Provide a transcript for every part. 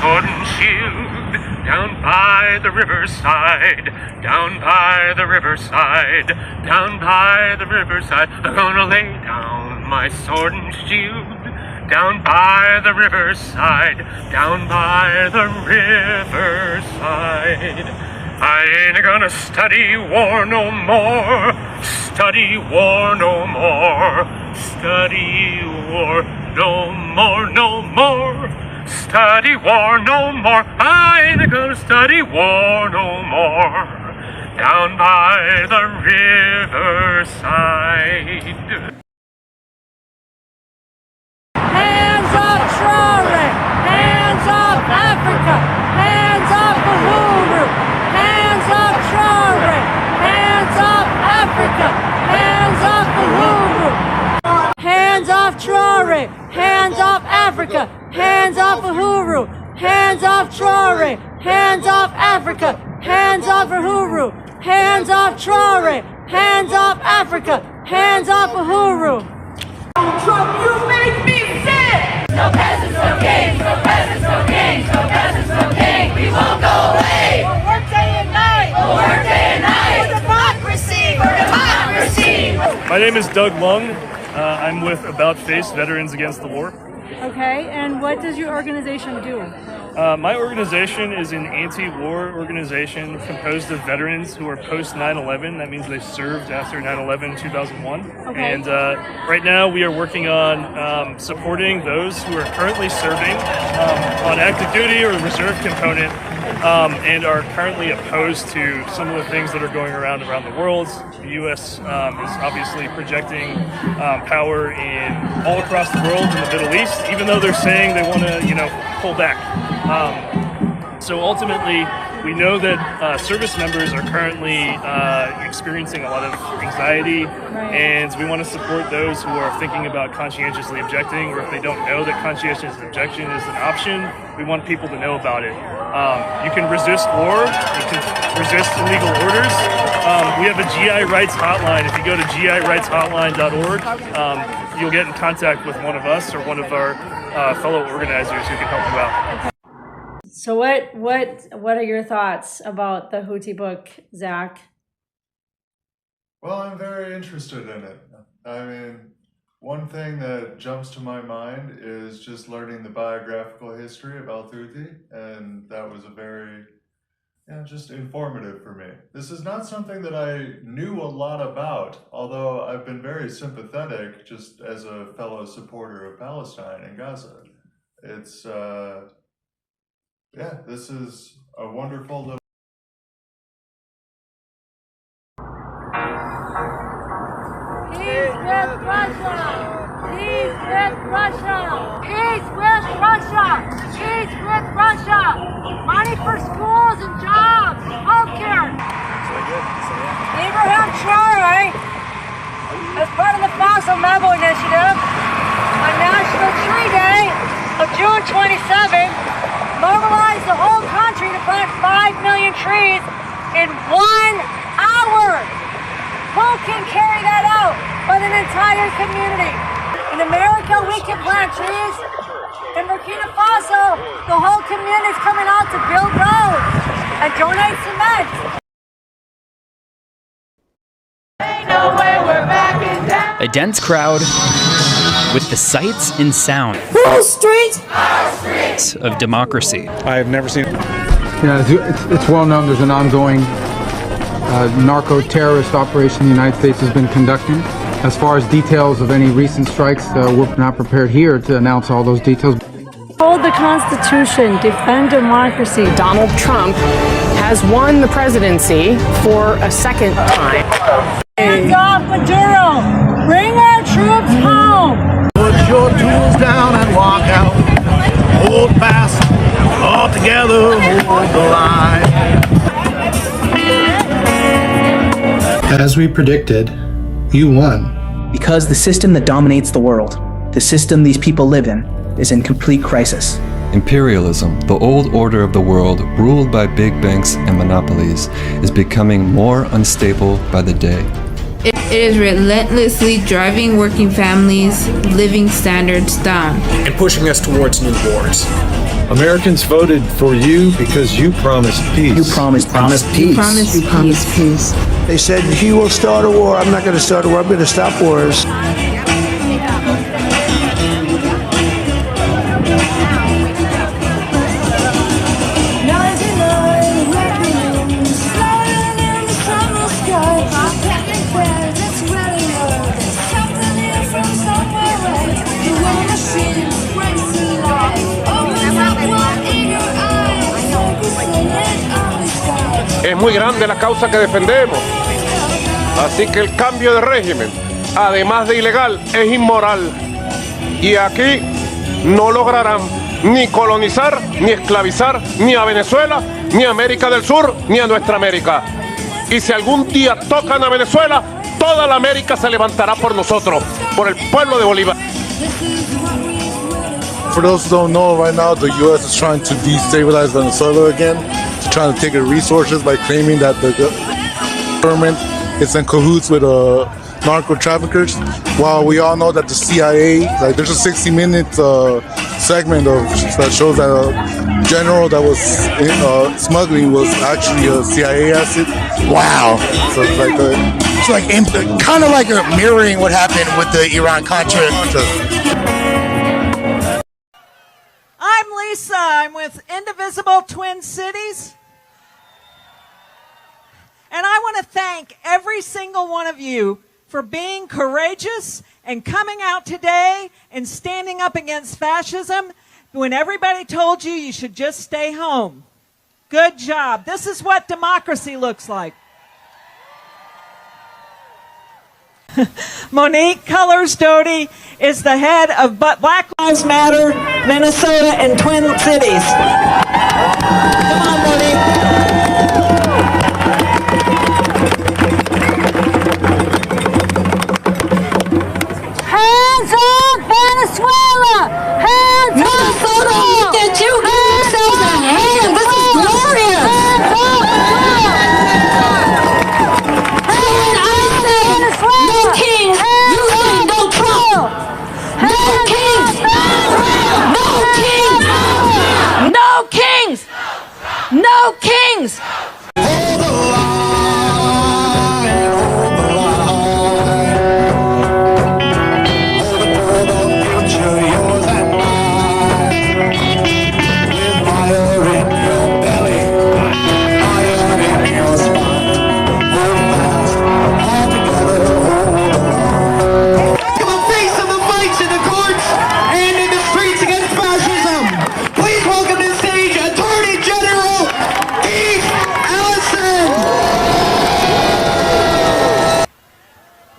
sword and shield, down by the riverside, down by the riverside, down by the riverside. I'm gonna lay down my sword and shield, down by the riverside, down by the riverside. I ain't gonna study war no more, study war no more, study war no more, no more, study war no more. I ain't gonna study war no more, down by the riverside. Hands up Traore! Hands up Africa! Hands up Uhuru! Hands up Traore! Hands up Africa! Hands up Uhuru! Hands off Traore! Hands off Africa! Hands off Uhuru! Hands off Traore! Hands off Africa! Hands off Uhuru! Hands off Traore! Hands off Africa! Hands off Uhuru! Trump, you make me sick! No peasants, no kings, no peasants, no kings, no peasants, no kings, we won't go away! We'll work day and night! We'll work day and night! For democracy! For democracy! My name is Doug Lung. I'm with About Face Veterans Against the War. Okay, and what does your organization do? My organization is an anti-war organization composed of veterans who are post 9/11. That means they served after 9/11 2001. Okay. And right now we are working on supporting those who are currently serving on active duty or reserve component and are currently opposed to some of the things that are going around the world. The U.S. Is obviously projecting power in all across the world in the Middle East, even though they're saying they want to, pull back. So ultimately, we know that service members are currently experiencing a lot of anxiety, and we want to support those who are thinking about conscientiously objecting, or if they don't know that conscientious objection is an option, we want people to know about it. You can resist war, you can resist illegal orders. We have a GI Rights hotline. If you go to girightshotline.org, you'll get in contact with one of us or one of our fellow organizers who can help you out. So what are your thoughts about the Houthi book, Zach? Well, I'm very interested in it. I mean, one thing that jumps to my mind is just learning the biographical history about Houthi, and that was a very, just informative for me. This is not something that I knew a lot about, although I've been very sympathetic just as a fellow supporter of Palestine and Gaza. It's, this is a wonderful little... Peace with Russia! Peace with Russia! Peace with Russia! Peace with Russia! Money for schools and jobs, healthcare. Abraham Traore, as part of the Fossil Memo Initiative, on National Tree Day of June 27, mobilized the whole country to plant 5 million trees in 1 hour. Who can carry that out but an entire community? In America, we can plant trees. In Burkina Faso, the whole community is coming out to build roads and donate cement. A dense crowd with the sights and sounds of democracy. I have never seen. It's well known there's an ongoing narco-terrorist operation the United States has been conducting. As far as details of any recent strikes, we're not prepared here to announce all those details. Hold the Constitution, defend democracy. Donald Trump has won the presidency for a second time. Hands off Maduro! Bring our troops home! Put your tools down and walk out. Hold fast, all together, hold the line. As we predicted, you won. Because the system that dominates the world, the system these people live in, is in complete crisis. Imperialism, the old order of the world, ruled by big banks and monopolies, is becoming more unstable by the day. It is relentlessly driving working families' living standards down. And pushing us towards new wars. Americans voted for you because you promised peace. You promised peace. Promise peace. They said he will start a war. I'm not going to start a war. I'm going to stop wars. Es muy grande la causa que defendemos. Así que el cambio de régimen, además de ilegal, es inmoral. Y aquí no lograrán ni colonizar, ni esclavizar, ni a Venezuela, ni a América del Sur, ni a nuestra América. Y si algún día tocan a Venezuela, toda la América se levantará por nosotros, por el pueblo de Bolívar. For those who don't know, right now the U.S. is trying to destabilize Venezuela again, trying to take its resources by claiming that the government is in cahoots with narco traffickers. While we all know that the CIA, like there's a 60-minute segment that shows that a general that was smuggling was actually a CIA asset. Wow. So it's like Kind of like mirroring what happened with the Iran-Contra. I'm Lisa. I'm with Indivisible Twin Cities. And I want to thank every single one of you for being courageous and coming out today and standing up against fascism when everybody told you should just stay home. Good job. This is what democracy looks like. Monique Colors Doty is the head of Black Lives Matter, Minnesota and Twin Cities. Come on, Monique. Hands up, Venezuela! Hands up! Minnesota, look at you! Give yourselves a hand! This is glorious! Hands up! And I say, no kings! You say no Trump! No kings! No kings! No kings! No kings!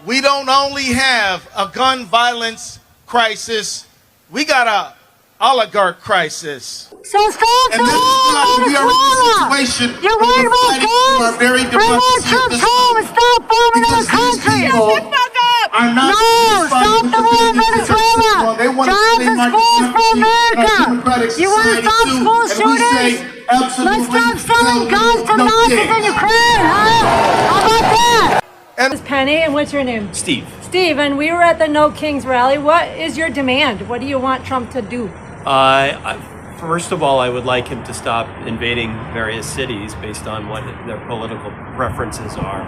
We don't only have a gun violence crisis, we got a oligarch crisis. So stop the war, we are in a situation You're worried about guns? Bring more troops home and stop bombing our country! No! Stop the war in Venezuela! Jobs and schools for America! You want to stop school shootings? Let's stop selling guns to Nazis in Ukraine, huh? How about that? This is Penny, and what's your name? Steve. Steve, and we were at the No Kings rally. What is your demand? What do you want Trump to do? First of all, I would like him to stop invading various cities based on what their political preferences are.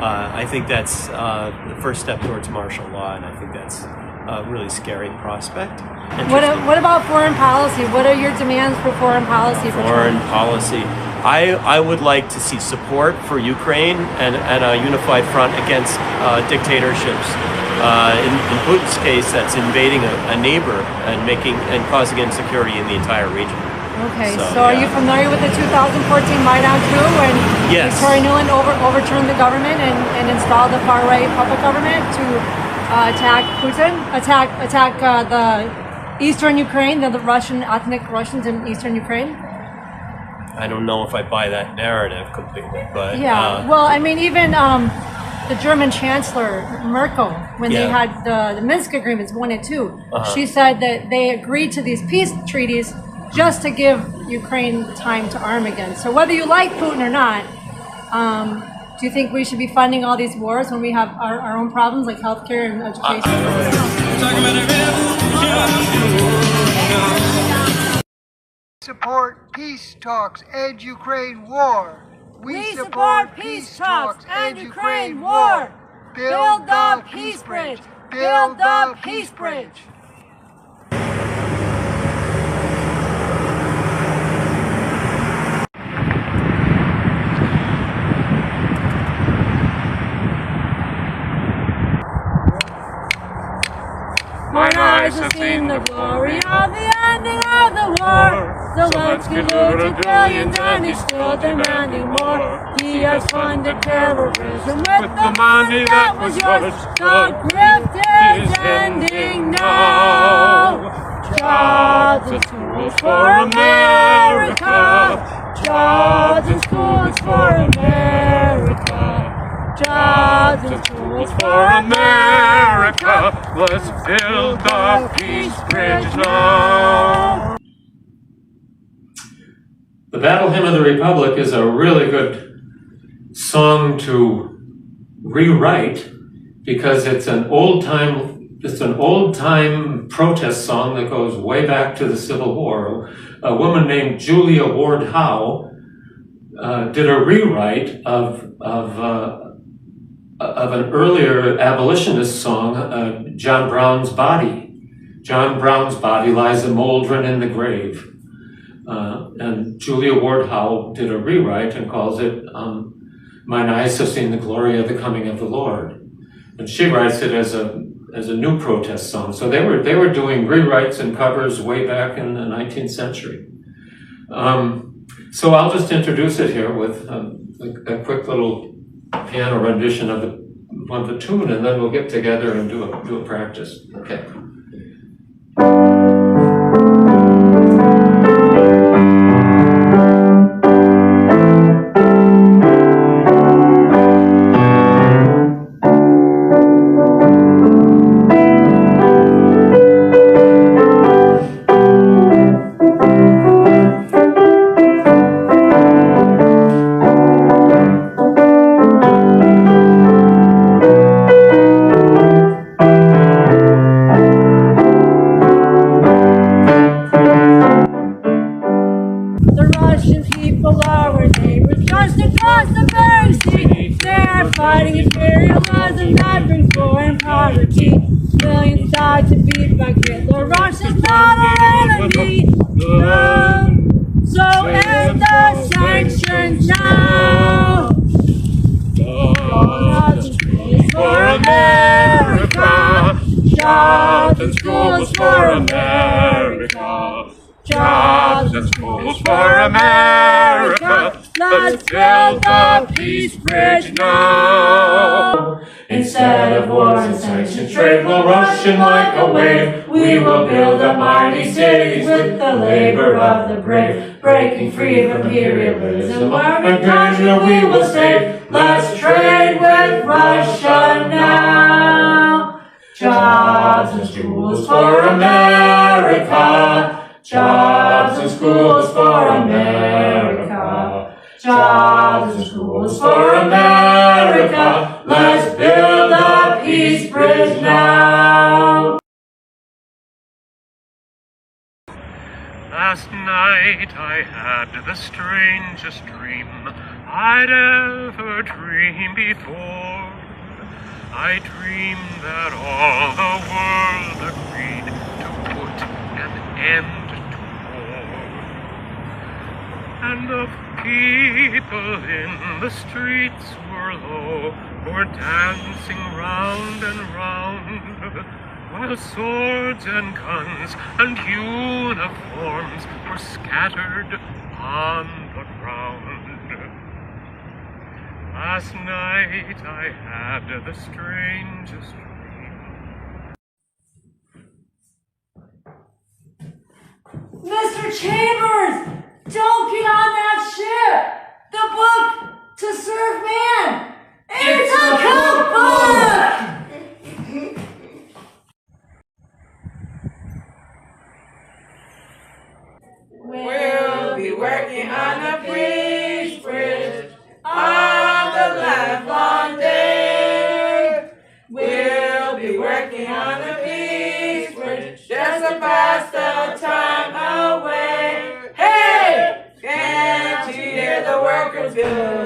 I think that's the first step towards martial law, and I think that's a really scary prospect. What about foreign policy? What are your demands for foreign policy for Foreign Trump? policy. I would like to see support for Ukraine and a unified front against dictatorships. In Putin's case, that's invading a neighbor and causing insecurity in the entire region. Okay, so are you familiar with the 2014 Maidan coup when Yes. Victoria Nuland overturned the government and installed the far-right puppet government to attack Putin, attack the eastern Ukraine, the Russian ethnic Russians in eastern Ukraine? I don't know if I buy that narrative completely, but Yeah, well, I mean, even the German Chancellor Merkel, when they Yeah. had the Minsk agreements 1 and 2, Uh-huh. she said that they agreed to these peace treaties just to give Ukraine time to arm again. So whether you like Putin or not, do you think we should be funding all these wars when we have our own problems like healthcare and education? support peace talks and Ukraine war. We support peace talks and Ukraine war. Build the peace bridge. Build the peace bridge. Mine eyes have seen the glory of the ending of the war. Zelensky looted billions and he's still demanding more. He has funded terrorism with the money that was yours. The grift is ending now. Jobs and schools for America. Jobs and schools for America. Jobs and schools for America. Let's build the peace bridge now. The Battle Hymn of the Republic is a really good song to rewrite because it's an old-time protest song that goes way back to the Civil War. A woman named Julia Ward Howe did a rewrite of an earlier abolitionist song, John Brown's Body. John Brown's body lies a mouldering in the grave. And Julia Ward Howe did a rewrite and calls it Mine Eyes Have Seen the Glory of the Coming of the Lord. And she writes it as a new protest song. So they were doing rewrites and covers way back in the 19th century. So I'll just introduce it here with a quick little piano rendition of the tune, and then we'll get together and do a practice. Okay. Instead of wars and sanctions, trade will rush in like a wave. We will build up mighty cities with the labor of the brave. Breaking free of imperialism, market country we will save. Let's trade with Russia now. Jobs and schools for America. Jobs and schools for America. Jobs and schools for America. Let's build a peace bridge now. Last night I had the strangest dream I'd ever dreamed before. I dreamed that all the world agreed to put an end to war. And the people in the streets were low, were dancing round and round, while swords and guns and uniforms were scattered on the ground. Last night I had the strangest dream. Mr. Chambers, don't get on that ship! The book to serve man! It's a cookbook! We'll be working on the peace bridge on the lifelong day. We'll be working on the peace bridge just to pass the time away. Hey! Africa.